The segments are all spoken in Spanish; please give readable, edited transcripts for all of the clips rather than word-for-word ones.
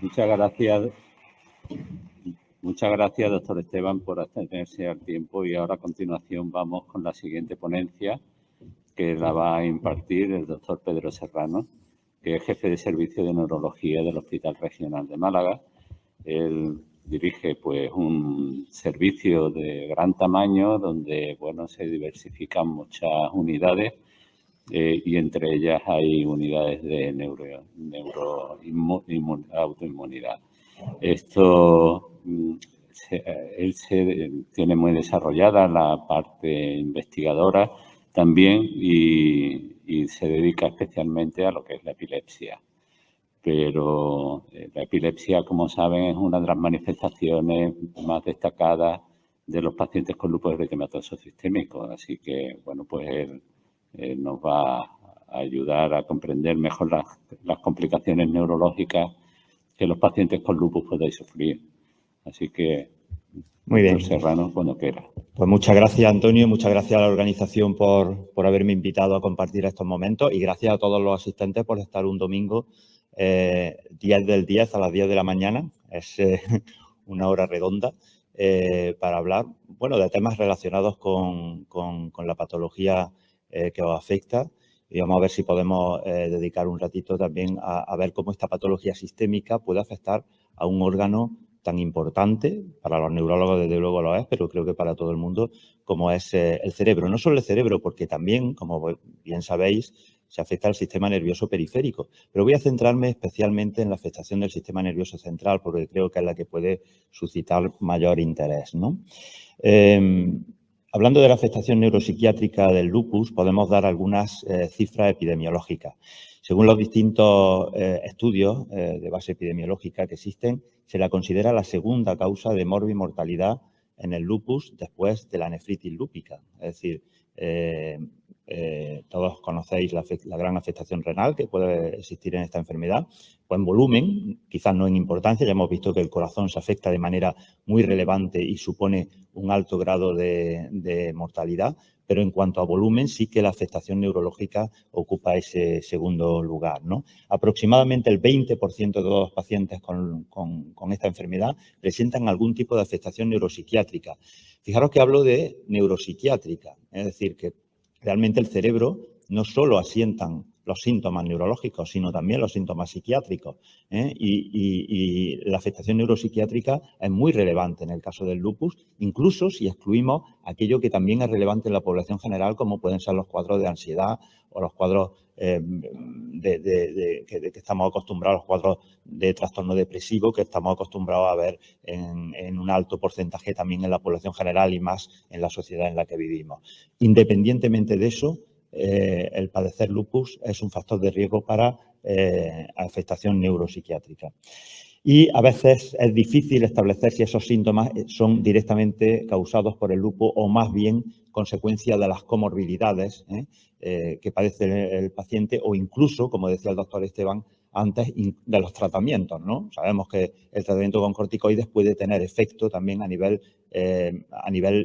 Muchas gracias, doctor Esteban, por atenerse al tiempo. Y ahora a continuación vamos con la siguiente ponencia, que la va a impartir el doctor Pedro Serrano, que es jefe de servicio de neurología del Hospital Regional de Málaga. Él dirige pues un servicio de gran tamaño donde se diversifican muchas unidades y entre ellas hay unidades de autoinmunidad. Él tiene muy desarrollada la parte investigadora también y se dedica especialmente a lo que es la epilepsia. Pero la epilepsia, como saben, es una de las manifestaciones más destacadas de los pacientes con lupus eritematoso sistémico. Así que, él nos va a ayudar a comprender mejor las complicaciones neurológicas que los pacientes con lupus pueden sufrir. Así que, muy bien, Serrano, cuando quiera. Pues muchas gracias, Antonio, muchas gracias a la organización por haberme invitado a compartir estos momentos y gracias a todos los asistentes por estar un domingo 10 del 10 a las 10 de la mañana. Es una hora redonda para hablar, de temas relacionados con la patología que os afecta. Y vamos a ver si podemos dedicar un ratito también a ver cómo esta patología sistémica puede afectar a un órgano tan importante, para los neurólogos desde luego lo es, pero creo que para todo el mundo, como es el cerebro. No solo el cerebro, porque también, como bien sabéis, se afecta al sistema nervioso periférico. Pero voy a centrarme especialmente en la afectación del sistema nervioso central, porque creo que es la que puede suscitar mayor interés, ¿no? Hablando de la afectación neuropsiquiátrica del lupus, podemos dar algunas cifras epidemiológicas. Según los distintos estudios de base epidemiológica que existen, se la considera la segunda causa de morbimortalidad en el lupus después de la nefritis lúpica. Es decir, todos conocéis la gran afectación renal que puede existir en esta enfermedad. Pues en volumen, quizás no en importancia, ya hemos visto que el corazón se afecta de manera muy relevante y supone un alto grado de mortalidad, pero en cuanto a volumen sí que la afectación neurológica ocupa ese segundo lugar, ¿no? Aproximadamente el 20% de todos los pacientes con esta enfermedad presentan algún tipo de afectación neuropsiquiátrica. Fijaros que hablo de neuropsiquiátrica, es decir, que realmente el cerebro no solo asientan los síntomas neurológicos, sino también los síntomas psiquiátricos, y la afectación neuropsiquiátrica es muy relevante en el caso del lupus, incluso si excluimos aquello que también es relevante en la población general, como pueden ser los cuadros de ansiedad o los cuadros que estamos acostumbrados, los cuadros de trastorno depresivo que estamos acostumbrados a ver en un alto porcentaje también en la población general y más en la sociedad en la que vivimos. Independientemente de eso, el padecer lupus es un factor de riesgo para afectación neuropsiquiátrica. Y a veces es difícil establecer si esos síntomas son directamente causados por el lupus o más bien consecuencia de las comorbilidades que padece el paciente o incluso, como decía el doctor Esteban, antes de los tratamientos, ¿no? Sabemos que el tratamiento con corticoides puede tener efecto también a nivel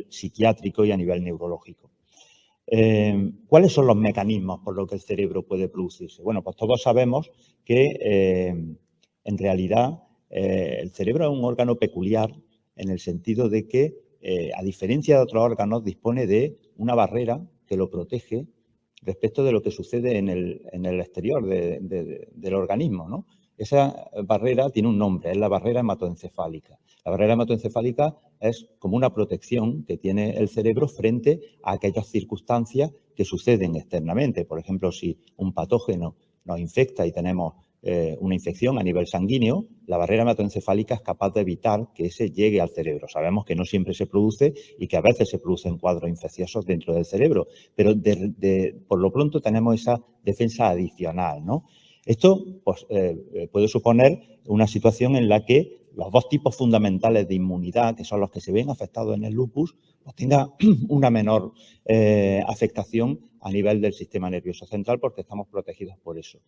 psiquiátrico y a nivel neurológico. ¿Cuáles son los mecanismos por los que el cerebro puede producirse? Bueno, pues todos sabemos que en realidad el cerebro es un órgano peculiar en el sentido de que, a diferencia de otros órganos, dispone de una barrera que lo protege respecto de lo que sucede en el exterior del organismo, ¿no? Esa barrera tiene un nombre, es la barrera hematoencefálica. La barrera hematoencefálica es como una protección que tiene el cerebro frente a aquellas circunstancias que suceden externamente. Por ejemplo, si un patógeno nos infecta y tenemos una infección a nivel sanguíneo, la barrera hematoencefálica es capaz de evitar que ese llegue al cerebro. Sabemos que no siempre se produce y que a veces se producen cuadros infecciosos dentro del cerebro, pero por lo pronto tenemos esa defensa adicional, ¿no? Esto pues, puede suponer una situación en la que los dos tipos fundamentales de inmunidad, que son los que se ven afectados en el lupus, pues tenga una menor afectación a nivel del sistema nervioso central porque estamos protegidos por eso.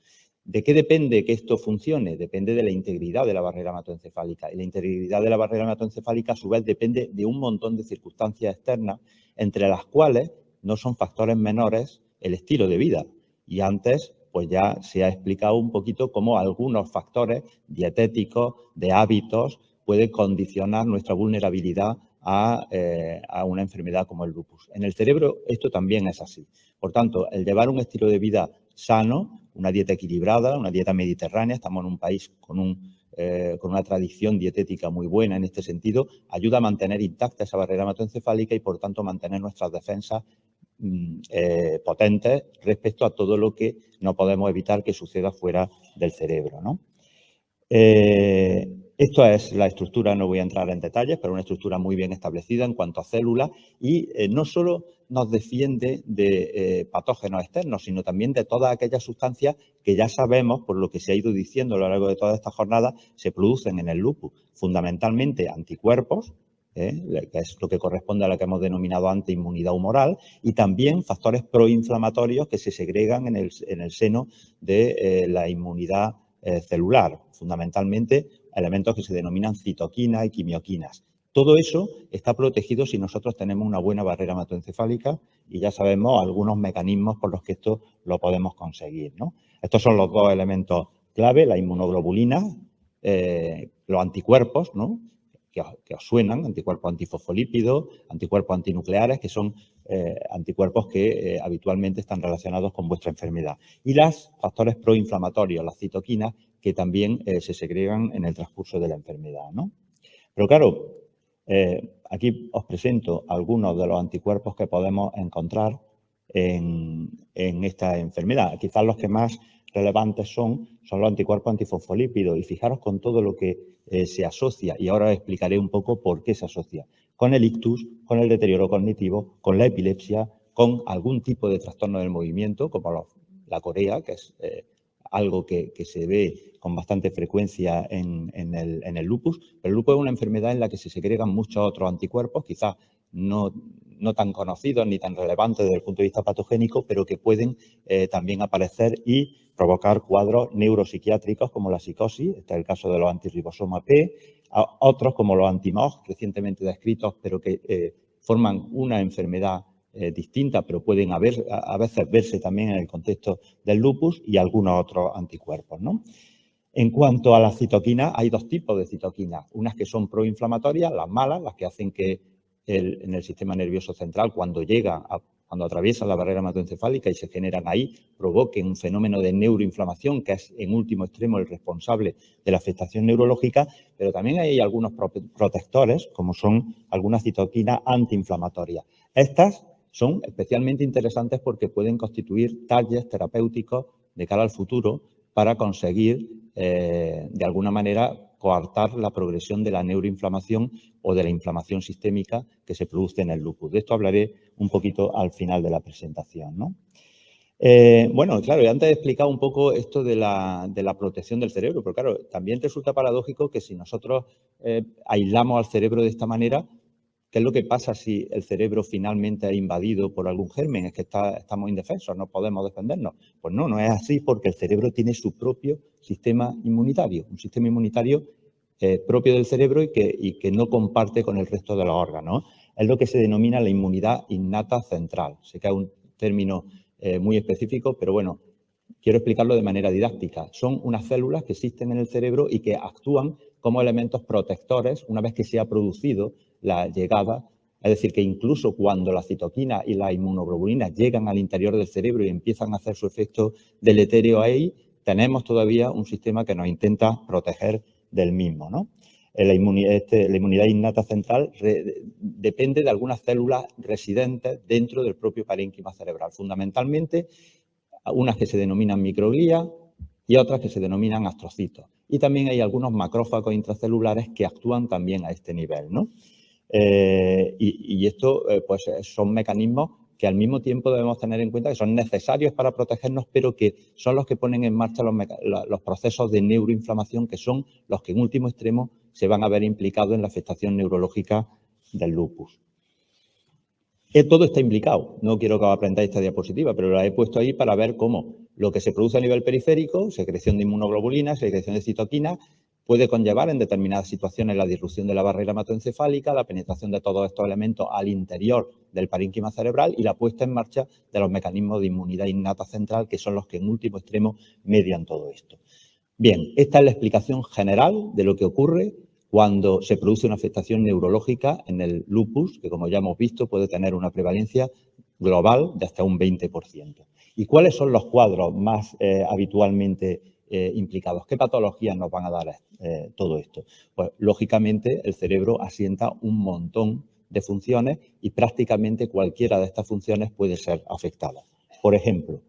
¿De qué depende que esto funcione? Depende de la integridad de la barrera hematoencefálica. Y la integridad de la barrera hematoencefálica, a su vez, depende de un montón de circunstancias externas, entre las cuales no son factores menores el estilo de vida. Y antes pues ya se ha explicado un poquito cómo algunos factores dietéticos, de hábitos, pueden condicionar nuestra vulnerabilidad a una enfermedad como el lupus. En el cerebro esto también es así. Por tanto, el llevar un estilo de vida sano, una dieta equilibrada, una dieta mediterránea, estamos en un país con una tradición dietética muy buena en este sentido, ayuda a mantener intacta esa barrera hematoencefálica y, por tanto, mantener nuestras defensas potentes respecto a todo lo que no podemos evitar que suceda fuera del cerebro, ¿no? Esto es la estructura, no voy a entrar en detalles, pero una estructura muy bien establecida en cuanto a células y no solo nos defiende de patógenos externos, sino también de todas aquellas sustancias que ya sabemos, por lo que se ha ido diciendo a lo largo de toda esta jornada, se producen en el lupus, fundamentalmente anticuerpos, que es lo que corresponde a lo que hemos denominado antes inmunidad humoral, y también factores proinflamatorios que se segregan en el seno de la inmunidad celular, fundamentalmente elementos que se denominan citoquinas y quimioquinas. Todo eso está protegido si nosotros tenemos una buena barrera hematoencefálica y ya sabemos algunos mecanismos por los que esto lo podemos conseguir, ¿no? Estos son los dos elementos clave, la inmunoglobulina, los anticuerpos, ¿no? Que os suenan, anticuerpos antifosfolípidos, anticuerpos antinucleares, que son anticuerpos que habitualmente están relacionados con vuestra enfermedad. Y los factores proinflamatorios, las citoquinas, que también se segregan en el transcurso de la enfermedad, ¿no? Pero claro, aquí os presento algunos de los anticuerpos que podemos encontrar en esta enfermedad. Quizás los que más relevantes son los anticuerpos antifosfolípidos y fijaros con todo lo que se asocia, y ahora os explicaré un poco por qué se asocia, con el ictus, con el deterioro cognitivo, con la epilepsia, con algún tipo de trastorno del movimiento, como la corea, que es algo que se ve con bastante frecuencia en el lupus. Pero el lupus es una enfermedad en la que se segregan muchos otros anticuerpos, quizás no tan conocidos ni tan relevantes desde el punto de vista patogénico, pero que pueden también aparecer y provocar cuadros neuropsiquiátricos como la psicosis, este es el caso de los antirribosoma P, otros como los anti-MOG, recientemente descritos, pero que forman una enfermedad distinta, pero pueden a veces verse también en el contexto del lupus y algunos otros anticuerpos, ¿no? En cuanto a las citoquinas, hay dos tipos de citoquinas, unas que son proinflamatorias, las malas, las que hacen que en el sistema nervioso central, cuando atraviesan la barrera hematoencefálica y se generan ahí, provoquen un fenómeno de neuroinflamación, que es en último extremo el responsable de la afectación neurológica, pero también hay algunos protectores, como son algunas citoquinas antiinflamatorias. Estas son especialmente interesantes porque pueden constituir talleres terapéuticos de cara al futuro para conseguir, de alguna manera, coartar la progresión de la neuroinflamación o de la inflamación sistémica que se produce en el lupus. De esto hablaré un poquito al final de la presentación, ¿no? Bueno, claro, ya antes he explicado un poco esto de la protección del cerebro, pero claro, también resulta paradójico que si nosotros aislamos al cerebro de esta manera, ¿qué es lo que pasa si el cerebro finalmente es invadido por algún germen? Es que estamos indefensos, no podemos defendernos. Pues no es así, porque el cerebro tiene su propio sistema inmunitario, un sistema inmunitario propio del cerebro y que no comparte con el resto de los órganos. Es lo que se denomina la inmunidad innata central. Sé que es un término muy específico, pero bueno, quiero explicarlo de manera didáctica. Son unas células que existen en el cerebro y que actúan como elementos protectores una vez que se ha producido la llegada. Es decir, que incluso cuando la citoquina y la inmunoglobulina llegan al interior del cerebro y empiezan a hacer su efecto deletéreo ahí, tenemos todavía un sistema que nos intenta proteger del mismo, ¿no? La inmunidad innata central depende de algunas células residentes dentro del propio parénquima cerebral, fundamentalmente unas que se denominan microglía y otras que se denominan astrocitos. Y también hay algunos macrófagos intracelulares que actúan también a este nivel, ¿no? Y esto pues son mecanismos que al mismo tiempo debemos tener en cuenta que son necesarios para protegernos, pero que son los que ponen en marcha los procesos de neuroinflamación, que son los que en último extremo se van a ver implicados en la afectación neurológica del lupus. Todo está implicado. No quiero que os aprendáis esta diapositiva, pero la he puesto ahí para ver cómo lo que se produce a nivel periférico, secreción de inmunoglobulinas, secreción de citoquinas, puede conllevar en determinadas situaciones la disrupción de la barrera hematoencefálica, la penetración de todos estos elementos al interior del parénquima cerebral y la puesta en marcha de los mecanismos de inmunidad innata central, que son los que en último extremo median todo esto. Bien, esta es la explicación general de lo que ocurre cuando se produce una afectación neurológica en el lupus, que como ya hemos visto puede tener una prevalencia global de hasta un 20%. ¿Y cuáles son los cuadros más habitualmente implicados? ¿Qué patologías nos van a dar todo esto? Pues lógicamente el cerebro asienta un montón de funciones y prácticamente cualquiera de estas funciones puede ser afectada. Por ejemplo,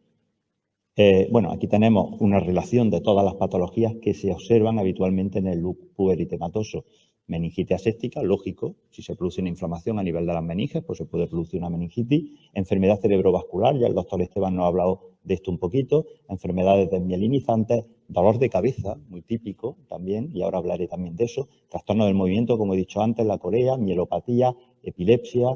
bueno, aquí tenemos una relación de todas las patologías que se observan habitualmente en el lupus eritematoso. Meningitis aséptica, lógico, si se produce una inflamación a nivel de las meninges, pues se puede producir una meningitis. Enfermedad cerebrovascular, ya el doctor Esteban nos ha hablado de esto un poquito. Enfermedades desmielinizantes, dolor de cabeza, muy típico también, y ahora hablaré también de eso. Trastorno del movimiento, como he dicho antes, la corea, mielopatía, epilepsia,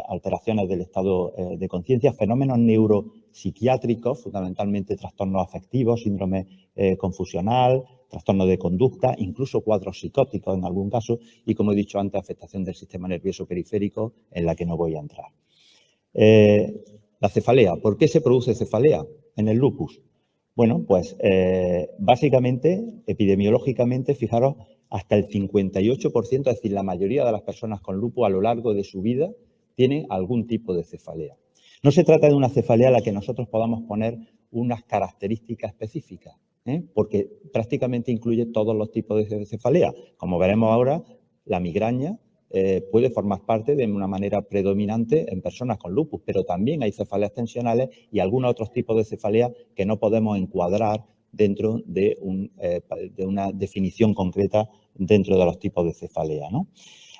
alteraciones del estado de conciencia, fenómenos neuropsiquiátricos, fundamentalmente trastornos afectivos, síndrome confusional, trastorno de conducta, incluso cuadros psicóticos en algún caso y, como he dicho antes, afectación del sistema nervioso periférico en la que no voy a entrar. La cefalea. ¿Por qué se produce cefalea en el lupus? Bueno, pues básicamente, epidemiológicamente, fijaros, hasta el 58%, es decir, la mayoría de las personas con lupus a lo largo de su vida tienen algún tipo de cefalea. No se trata de una cefalea a la que nosotros podamos poner unas características específicas, porque prácticamente incluye todos los tipos de cefalea. Como veremos ahora, la migraña puede formar parte de una manera predominante en personas con lupus, pero también hay cefaleas tensionales y algunos otros tipos de cefalea que no podemos encuadrar dentro de una definición concreta dentro de los tipos de cefalea, ¿no?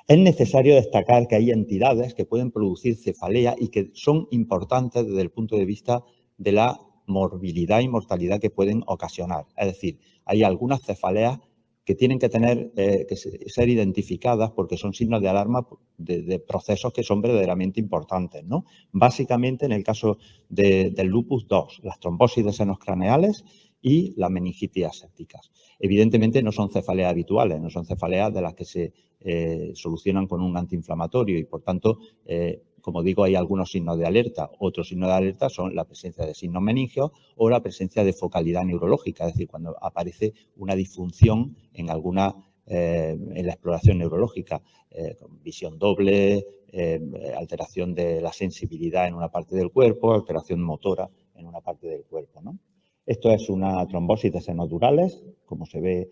Es necesario destacar que hay entidades que pueden producir cefalea y que son importantes desde el punto de vista de la morbilidad y mortalidad que pueden ocasionar. Es decir, hay algunas cefaleas que tienen que ser identificadas porque son signos de alarma de procesos que son verdaderamente importantes, ¿no? Básicamente, en el caso del lupus, dos, las trombosis de senos craneales y las meningitis asépticas. Evidentemente no son cefaleas habituales, no son cefaleas de las que se solucionan con un antiinflamatorio y, por tanto, como digo, hay algunos signos de alerta. Otros signos de alerta son la presencia de signos meningios o la presencia de focalidad neurológica, es decir, cuando aparece una disfunción en en la exploración neurológica, visión doble, alteración de la sensibilidad en una parte del cuerpo, alteración motora en una parte del cuerpo, ¿no? Esto es una trombosis de senos durales, como se ve.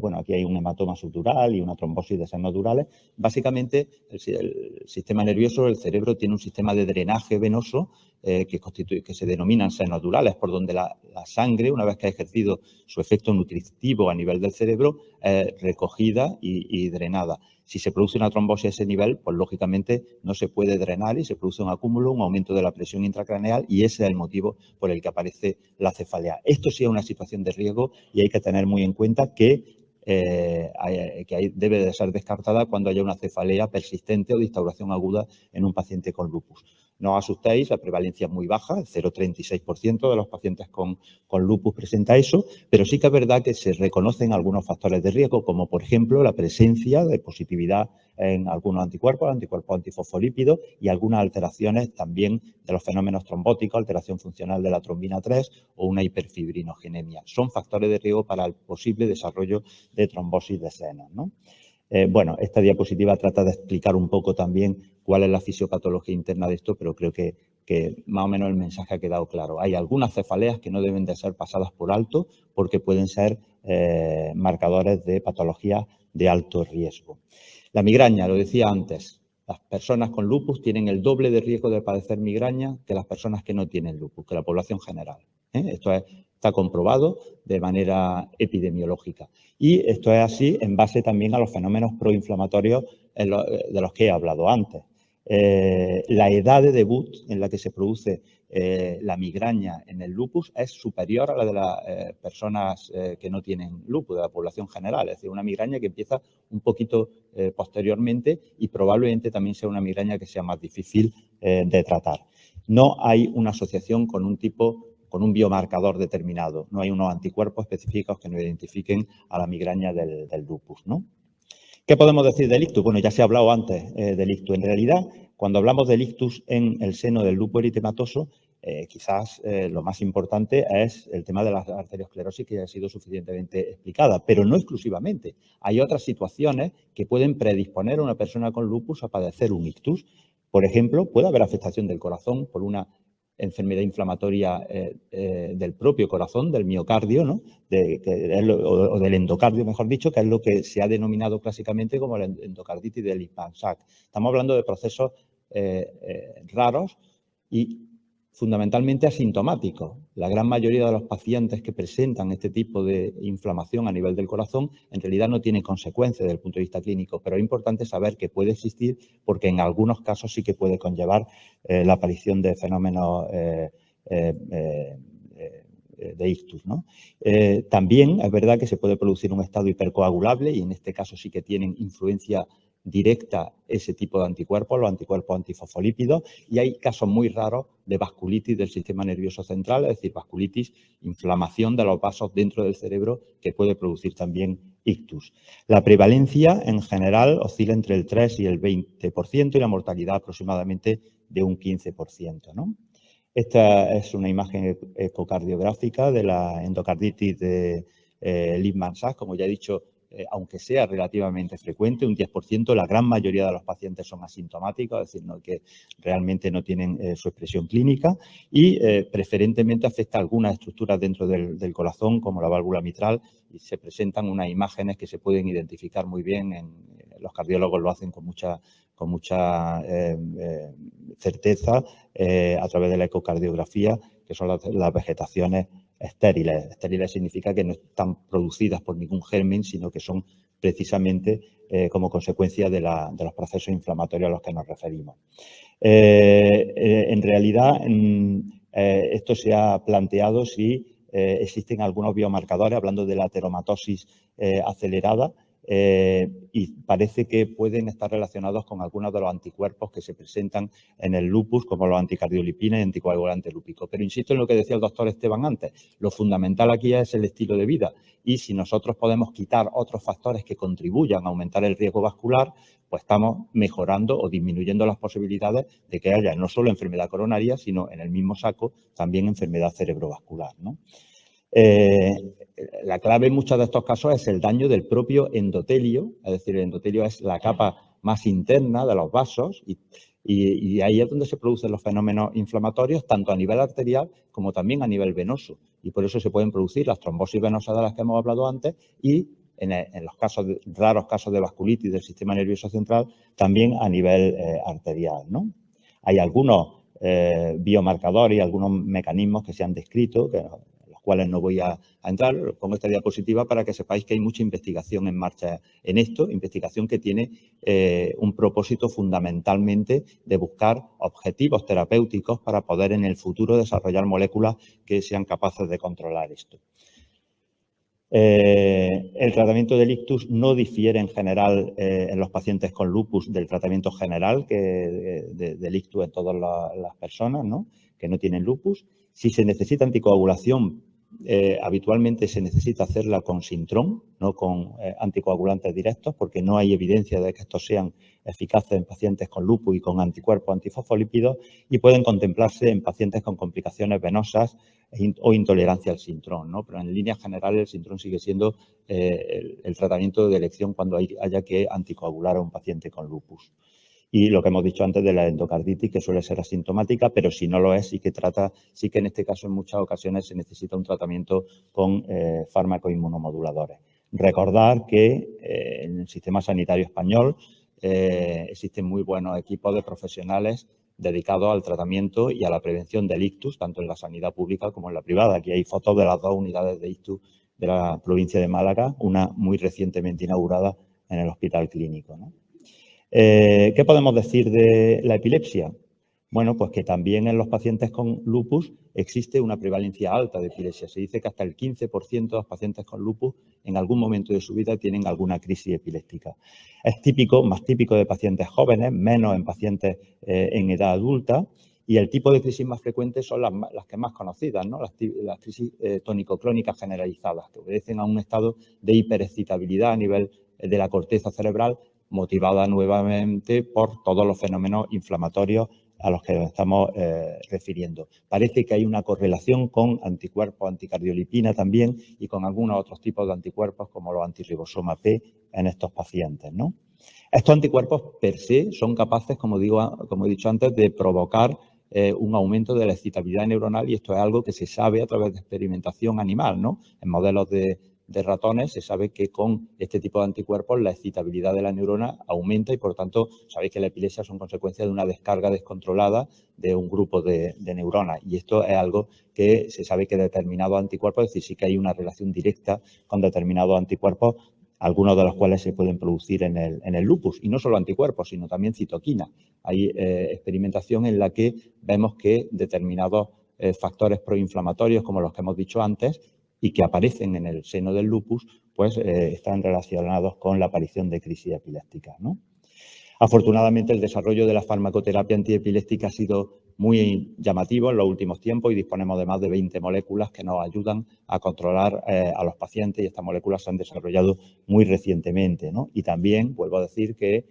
Bueno, aquí hay un hematoma subdural y una trombosis de senos durales. Básicamente, el sistema nervioso, el cerebro, tiene un sistema de drenaje venoso que se denominan senos durales, por donde la sangre, una vez que ha ejercido su efecto nutritivo a nivel del cerebro, es recogida y drenada. Si se produce una trombosis a ese nivel, pues lógicamente no se puede drenar y se produce un acúmulo, un aumento de la presión intracraneal y ese es el motivo por el que aparece la cefalea. Esto sí es una situación de riesgo y hay que tener muy en cuenta que debe de ser descartada cuando haya una cefalea persistente o de instauración aguda en un paciente con lupus. No os asustéis, la prevalencia es muy baja, el 0,36% de los pacientes con lupus presenta eso, pero sí que es verdad que se reconocen algunos factores de riesgo, como por ejemplo la presencia de positividad en algunos anticuerpos antifosfolípidos y algunas alteraciones también de los fenómenos trombóticos, alteración funcional de la trombina 3 o una hiperfibrinogenemia. Son factores de riesgo para el posible desarrollo de trombosis de senos, ¿no? Bueno, esta diapositiva trata de explicar un poco también cuál es la fisiopatología interna de esto, pero creo que más o menos el mensaje ha quedado claro. Hay algunas cefaleas que no deben de ser pasadas por alto porque pueden ser marcadores de patologías de alto riesgo. La migraña, lo decía antes, las personas con lupus tienen el doble de riesgo de padecer migraña que las personas que no tienen lupus, que la población general. Esto está comprobado de manera epidemiológica. Y esto es así en base también a los fenómenos proinflamatorios de los que he hablado antes. La edad de debut en la que se produce la migraña en el lupus es superior a la de las personas que no tienen lupus, de la población general. Es decir, una migraña que empieza un poquito posteriormente y probablemente también sea una migraña que sea más difícil de tratar. No hay una asociación con un biomarcador determinado. No hay unos anticuerpos específicos que no identifiquen a la migraña del lupus, ¿no? ¿Qué podemos decir del ictus? Bueno, ya se ha hablado antes del ictus. En realidad, Cuando hablamos del ictus en el seno del lupus eritematoso, quizás lo más importante es el tema de la arteriosclerosis, que ya ha sido suficientemente explicada, pero no exclusivamente. Hay otras situaciones que pueden predisponer a una persona con lupus a padecer un ictus. Por ejemplo, puede haber afectación del corazón por una enfermedad inflamatoria del propio corazón, del miocardio, ¿no? O del endocardio, mejor dicho, que es lo que se ha denominado clásicamente como la endocarditis de Lippmann-Sachs. Estamos hablando de procesos raros y fundamentalmente asintomáticos. La gran mayoría de los pacientes que presentan este tipo de inflamación a nivel del corazón en realidad no tienen consecuencias desde el punto de vista clínico, pero es importante saber que puede existir porque en algunos casos sí que puede conllevar la aparición de fenómenos de ictus, ¿no? También es verdad que se puede producir un estado hipercoagulable y en este caso sí que tienen influencia directa ese tipo de anticuerpos, los anticuerpos antifosfolípidos, y hay casos muy raros de vasculitis del sistema nervioso central, es decir, vasculitis, inflamación de los vasos dentro del cerebro que puede producir también ictus. La prevalencia en general oscila entre el 3 y el 20% y la mortalidad aproximadamente de un 15%, ¿no? Esta es una imagen ecocardiográfica de la endocarditis de Lippmann-Sachs, como ya he dicho, aunque sea relativamente frecuente, un 10%, la gran mayoría de los pacientes son asintomáticos, es decir, que realmente no tienen su expresión clínica y preferentemente afecta a algunas estructuras dentro del corazón, como la válvula mitral, y se presentan unas imágenes que se pueden identificar muy bien, los cardiólogos lo hacen con mucha certeza a través de la ecocardiografía, que son las vegetaciones estériles. Estériles significa que no están producidas por ningún germen, sino que son precisamente como consecuencia de los procesos inflamatorios a los que nos referimos. En realidad, esto se ha planteado si existen algunos biomarcadores, hablando de la ateromatosis acelerada, y parece que pueden estar relacionados con algunos de los anticuerpos que se presentan en el lupus, como los anticardiolipinas y anticoagulantes lúpicos. Pero insisto en lo que decía el doctor Esteban antes, lo fundamental aquí es el estilo de vida y si nosotros podemos quitar otros factores que contribuyan a aumentar el riesgo vascular, pues estamos mejorando o disminuyendo las posibilidades de que haya no solo enfermedad coronaria, sino en el mismo saco también enfermedad cerebrovascular, ¿no? La clave en muchos de estos casos es el daño del propio endotelio, es decir, el endotelio es la capa más interna de los vasos y ahí es donde se producen los fenómenos inflamatorios, tanto a nivel arterial como también a nivel venoso. Y por eso se pueden producir las trombosis venosas de las que hemos hablado antes y en los raros casos de vasculitis del sistema nervioso central, también a nivel arterial, ¿no? Hay algunos biomarcadores y algunos mecanismos que se han descrito, cuales no voy a entrar, pongo esta diapositiva para que sepáis que hay mucha investigación en marcha en esto, investigación que tiene un propósito fundamentalmente de buscar objetivos terapéuticos para poder en el futuro desarrollar moléculas que sean capaces de controlar esto. El tratamiento del ictus no difiere en general en los pacientes con lupus del tratamiento general del ictus en todas las personas, ¿no?, que no tienen lupus. Si se necesita anticoagulación, habitualmente se necesita hacerla con Sintrom, no con anticoagulantes directos, porque no hay evidencia de que estos sean eficaces en pacientes con lupus y con anticuerpos antifosfolípidos y pueden contemplarse en pacientes con complicaciones venosas o intolerancia al Sintrom, ¿no? Pero en líneas generales el Sintrom sigue siendo el tratamiento de elección cuando haya que anticoagular a un paciente con lupus. Y lo que hemos dicho antes de la endocarditis, que suele ser asintomática, pero si no lo es, sí que en este caso en muchas ocasiones se necesita un tratamiento con fármacos inmunomoduladores. Recordar que en el sistema sanitario español existen muy buenos equipos de profesionales dedicados al tratamiento y a la prevención del ictus, tanto en la sanidad pública como en la privada. Aquí hay fotos de las dos unidades de ictus de la provincia de Málaga, una muy recientemente inaugurada en el Hospital Clínico, ¿no? ¿Qué podemos decir de la epilepsia? Bueno, pues que también en los pacientes con lupus existe una prevalencia alta de epilepsia. Se dice que hasta el 15% de los pacientes con lupus en algún momento de su vida tienen alguna crisis epiléptica. Es típico, más típico de pacientes jóvenes, menos en pacientes en edad adulta. Y el tipo de crisis más frecuentes son las que más conocidas, ¿no? Las crisis tónico-clónicas generalizadas, que obedecen a un estado de hiperexcitabilidad a nivel de la corteza cerebral, motivada nuevamente por todos los fenómenos inflamatorios a los que nos estamos refiriendo. Parece que hay una correlación con anticuerpos anticardiolipina también y con algunos otros tipos de anticuerpos como los antirribosoma P en estos pacientes, ¿no? Estos anticuerpos per se son capaces, como he dicho antes, de provocar un aumento de la excitabilidad neuronal y esto es algo que se sabe a través de experimentación animal, ¿no? En modelos de ratones se sabe que con este tipo de anticuerpos la excitabilidad de la neurona aumenta y, por tanto, sabéis que la epilepsia son consecuencia de una descarga descontrolada de un grupo de neuronas y esto es algo que se sabe que determinados anticuerpos, es decir, sí que hay una relación directa con determinados anticuerpos, algunos de los cuales se pueden producir en el lupus. Y no solo anticuerpos, sino también citoquinas. Hay experimentación en la que vemos que determinados factores proinflamatorios, como los que hemos dicho antes, y que aparecen en el seno del lupus, pues están relacionados con la aparición de crisis epilépticas, ¿no? Afortunadamente, el desarrollo de la farmacoterapia antiepiléptica ha sido muy llamativo en los últimos tiempos y disponemos de más de 20 moléculas que nos ayudan a controlar a los pacientes y estas moléculas se han desarrollado muy recientemente, ¿no? Y también, vuelvo a decir que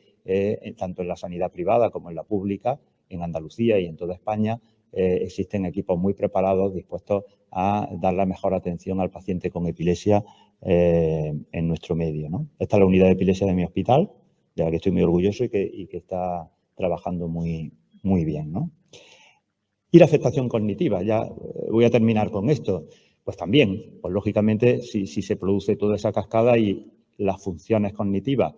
tanto en la sanidad privada como en la pública, en Andalucía y en toda España, existen equipos muy preparados dispuestos a dar la mejor atención al paciente con epilepsia en nuestro medio, ¿no? Esta es la unidad de epilepsia de mi hospital, de la que estoy muy orgulloso y que está trabajando muy bien, ¿no? Y la afectación cognitiva, ya voy a terminar con esto, pues también, pues lógicamente, si se produce toda esa cascada y las funciones cognitivas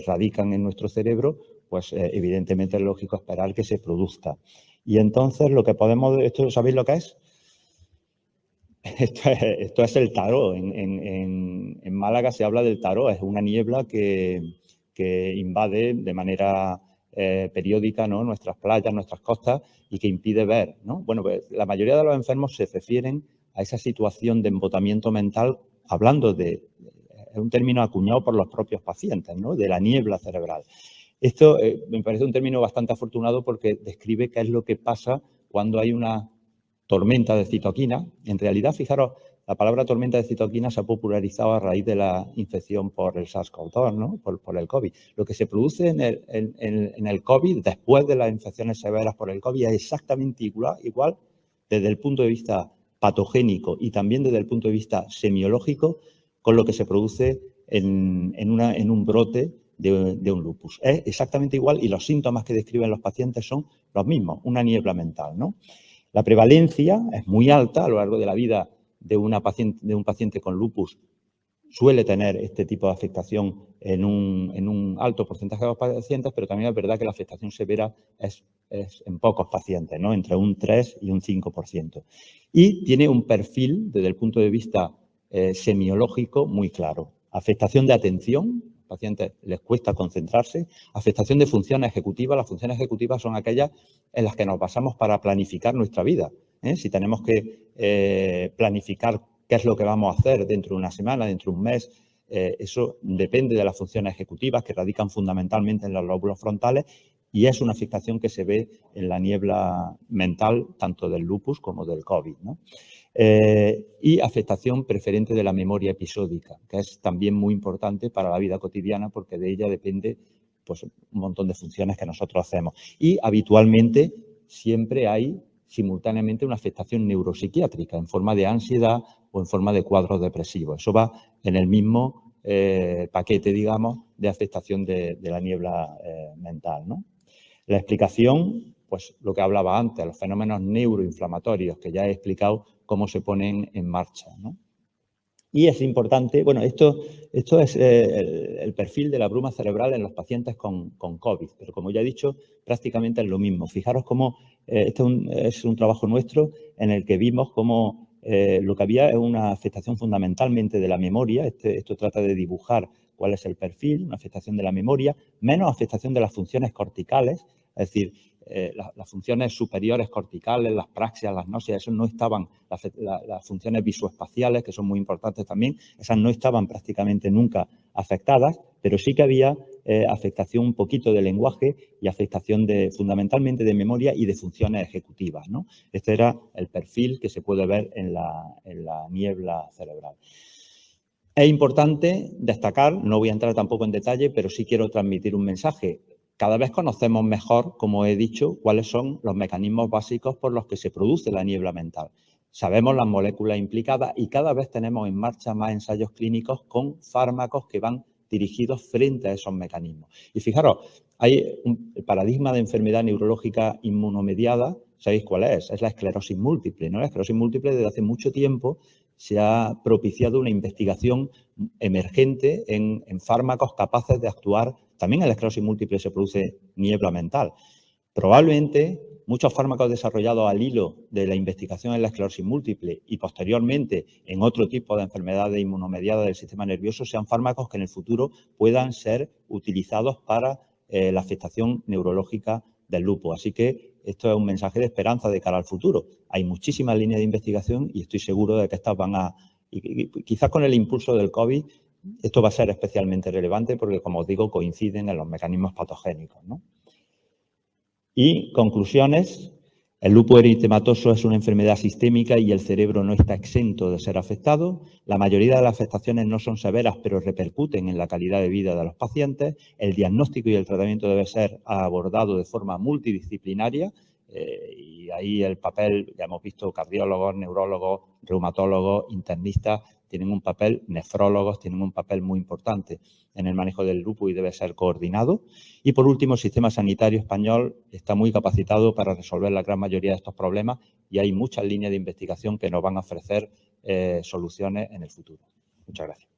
radican en nuestro cerebro, pues evidentemente es lógico esperar que se produzca. Y entonces lo que podemos, ¿esto sabéis lo que es? Esto es el tarot. En Málaga se habla del tarot, es una niebla que invade de manera periódica, ¿no?, nuestras playas, nuestras costas y que impide ver, ¿no? Bueno, pues la mayoría de los enfermos se refieren a esa situación de embotamiento mental hablando de, es un término acuñado por los propios pacientes, ¿no?, de la niebla cerebral. Esto me parece un término bastante afortunado porque describe qué es lo que pasa cuando hay una tormenta de citoquina. En realidad, fijaros, la palabra tormenta de citoquina se ha popularizado a raíz de la infección por el SARS-CoV-2, ¿no?, por el COVID. Lo que se produce en el COVID, después de las infecciones severas por el COVID, es exactamente igual desde el punto de vista patogénico y también desde el punto de vista semiológico con lo que se produce en un brote de un lupus. Es exactamente igual y los síntomas que describen los pacientes son los mismos, una niebla mental, ¿no? La prevalencia es muy alta a lo largo de la vida de un paciente con lupus. Suele tener este tipo de afectación en un alto porcentaje de los pacientes, pero también es verdad que la afectación severa es en pocos pacientes, ¿no?, entre un 3 y un 5%. Y tiene un perfil, desde el punto de vista semiológico, muy claro. Afectación de atención, a los pacientes les cuesta concentrarse. Afectación de funciones ejecutivas. Las funciones ejecutivas son aquellas en las que nos basamos para planificar nuestra vida. Si tenemos que planificar qué es lo que vamos a hacer dentro de una semana, dentro de un mes, eso depende de las funciones ejecutivas que radican fundamentalmente en los lóbulos frontales y es una afectación que se ve en la niebla mental tanto del lupus como del COVID, ¿no? Y afectación preferente de la memoria episódica, que es también muy importante para la vida cotidiana porque de ella depende, pues, un montón de funciones que nosotros hacemos. Y habitualmente siempre hay simultáneamente una afectación neuropsiquiátrica en forma de ansiedad o en forma de cuadros depresivos. Eso va en el mismo paquete, digamos, de afectación de la niebla mental, ¿no? La explicación, pues lo que hablaba antes, los fenómenos neuroinflamatorios, que ya he explicado cómo se ponen en marcha, ¿no? Y es importante, bueno, esto es el perfil de la bruma cerebral en los pacientes con COVID, pero como ya he dicho, prácticamente es lo mismo. Fijaros cómo este es un trabajo nuestro en el que vimos cómo lo que había es una afectación fundamentalmente de la memoria. Esto trata de dibujar cuál es el perfil, una afectación de la memoria, menos afectación de las funciones corticales, es decir, las funciones superiores corticales, las praxias, las náuseas, eso no estaban, las funciones visoespaciales, que son muy importantes también, esas no estaban prácticamente nunca afectadas, pero sí que había afectación un poquito de lenguaje y afectación fundamentalmente de memoria y de funciones ejecutivas, ¿no? Este era el perfil que se puede ver en la niebla cerebral. Es importante destacar, no voy a entrar tampoco en detalle, pero sí quiero transmitir un mensaje. Cada vez conocemos mejor, como he dicho, cuáles son los mecanismos básicos por los que se produce la niebla mental. Sabemos las moléculas implicadas y cada vez tenemos en marcha más ensayos clínicos con fármacos que van dirigidos frente a esos mecanismos. Y fijaros, hay el paradigma de enfermedad neurológica inmunomediada, ¿sabéis cuál es? Es la esclerosis múltiple, ¿no? La esclerosis múltiple desde hace mucho tiempo se ha propiciado una investigación emergente en fármacos capaces de actuar. También en la esclerosis múltiple se produce niebla mental. Probablemente muchos fármacos desarrollados al hilo de la investigación en la esclerosis múltiple y posteriormente en otro tipo de enfermedades inmunomediadas del sistema nervioso sean fármacos que en el futuro puedan ser utilizados para la afectación neurológica del lupus. Así que esto es un mensaje de esperanza de cara al futuro. Hay muchísimas líneas de investigación y estoy seguro de que estas van a... Y quizás con el impulso del COVID esto va a ser especialmente relevante porque, como os digo, coinciden en los mecanismos patogénicos, ¿no? Y conclusiones. El lupus eritematoso es una enfermedad sistémica y el cerebro no está exento de ser afectado. La mayoría de las afectaciones no son severas, pero repercuten en la calidad de vida de los pacientes. El diagnóstico y el tratamiento debe ser abordado de forma multidisciplinaria y ahí el papel, ya hemos visto, cardiólogos, neurólogos, reumatólogos, internistas, tienen un papel, nefrólogos tienen un papel muy importante en el manejo del lupus y debe ser coordinado. Y por último, el sistema sanitario español está muy capacitado para resolver la gran mayoría de estos problemas y hay muchas líneas de investigación que nos van a ofrecer soluciones en el futuro. Muchas gracias.